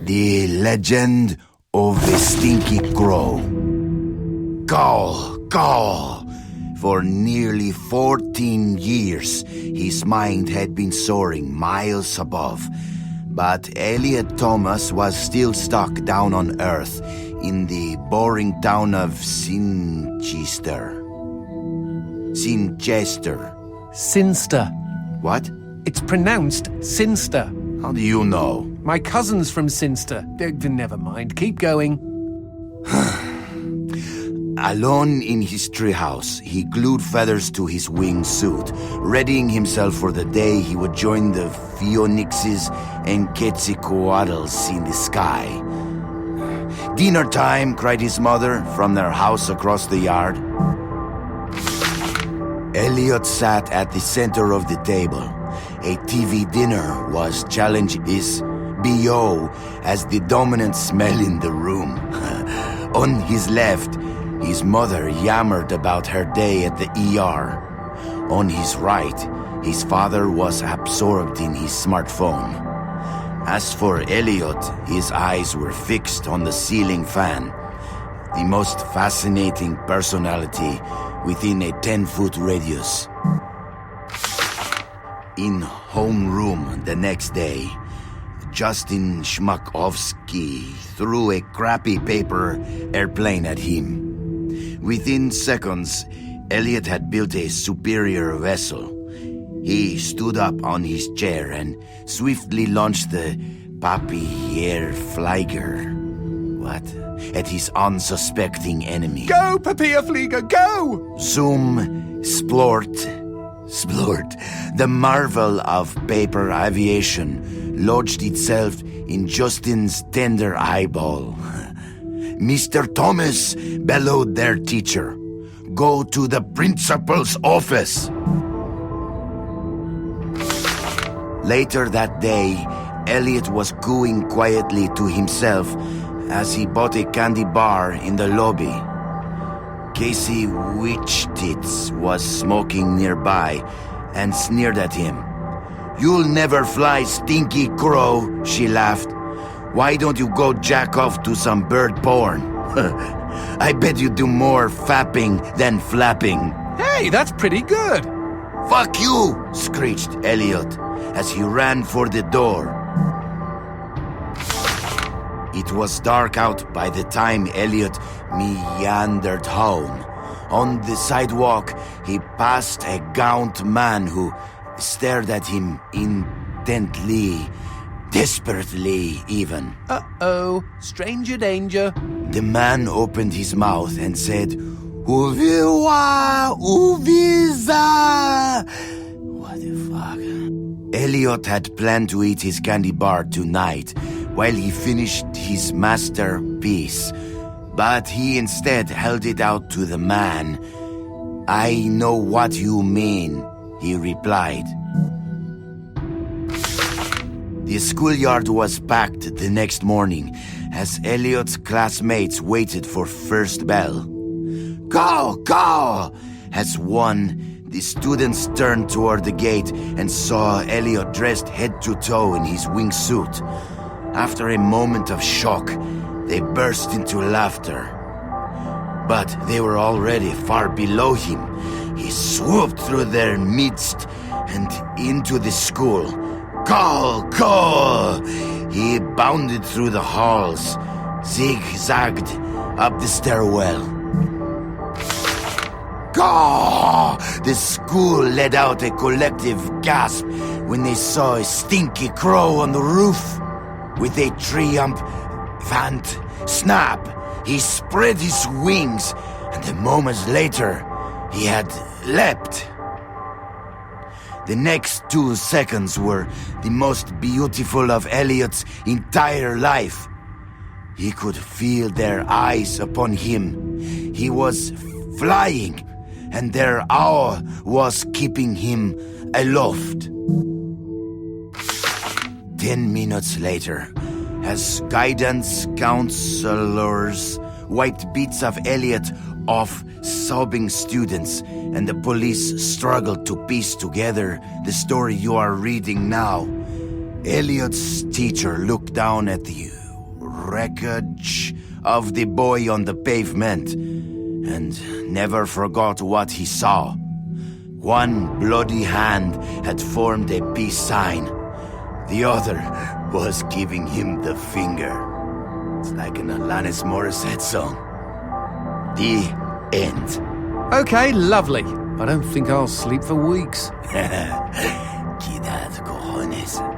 The Legend of the Stinky Crow. Caw, caw. For nearly 14 years, his mind had been soaring miles above. But Elliot Thomas was still stuck down on Earth in the boring town of Sinchester. Sinster. What? It's pronounced Sinster. How do you know? My cousin's from Sinster. Never mind. Keep going. Alone in his treehouse, he glued feathers to his wingsuit, readying himself for the day he would join the Phoenixes and Quetzalcoatlus in the sky. "Dinner time," cried his mother from their house across the yard. Elliot sat at the center of the table. A TV dinner was challenging his BO as the dominant smell in the room. On his left, his mother yammered about her day at the ER. On his right, his father was absorbed in his smartphone. As for Elliot, his eyes were fixed on the ceiling fan, the most fascinating personality within a 10-foot radius. In homeroom the next day, Justin Schmakovsky threw a crappy paper airplane at him. Within seconds, Elliot had built a superior vessel. He stood up on his chair and swiftly launched the Papierflieger. What? At his unsuspecting enemy. Go, Papierflieger, go! Zoom, splort. The marvel of paper aviation lodged itself in Justin's tender eyeball. "Mr. Thomas," bellowed their teacher, "go to the principal's office." Later that day, Elliot was cooing quietly to himself as he bought a candy bar in the lobby. Casey Witchtits was smoking nearby and sneered at him. "You'll never fly, Stinky Crow," she laughed. "Why don't you go jack off to some bird porn? I bet you do more fapping than flapping." Hey, that's pretty good. "Fuck you!" screeched Elliot as he ran for the door. It was dark out by the time Elliot meandered home. On the sidewalk, he passed a gaunt man who stared at him intently, desperately even. Uh-oh, stranger danger. The man opened his mouth and said, "Uviwa, uviza." What the fuck? Elliot had planned to eat his candy bar tonight while he finished his masterpiece, but he instead held it out to the man. "I know what you mean," he replied. The schoolyard was packed the next morning as Elliot's classmates waited for first bell. "Go, go!" As one, the students turned toward the gate and saw Elliot dressed head to toe in his wingsuit. After a moment of shock, they burst into laughter. But they were already far below him. He swooped through their midst and into the school. "Call, call!" He bounded through the halls, zigzagged up the stairwell. "Caw!" The school let out a collective gasp when they saw a Stinky Crow on the roof. With a triumphant snap, he spread his wings, and a moment later, he had leapt. The next 2 seconds were the most beautiful of Elliot's entire life. He could feel their eyes upon him. He was flying, and their awe was keeping him aloft. 10 minutes later, as guidance counselors wiped bits of Elliot off sobbing students, and the police struggled to piece together the story you are reading now, Elliot's teacher looked down at the wreckage of the boy on the pavement, and never forgot what he saw. One bloody hand had formed a peace sign. The other was giving him the finger. It's like an Alanis Morissette song. The end. Okay, lovely. I don't think I'll sleep for weeks. Quidad, cojones.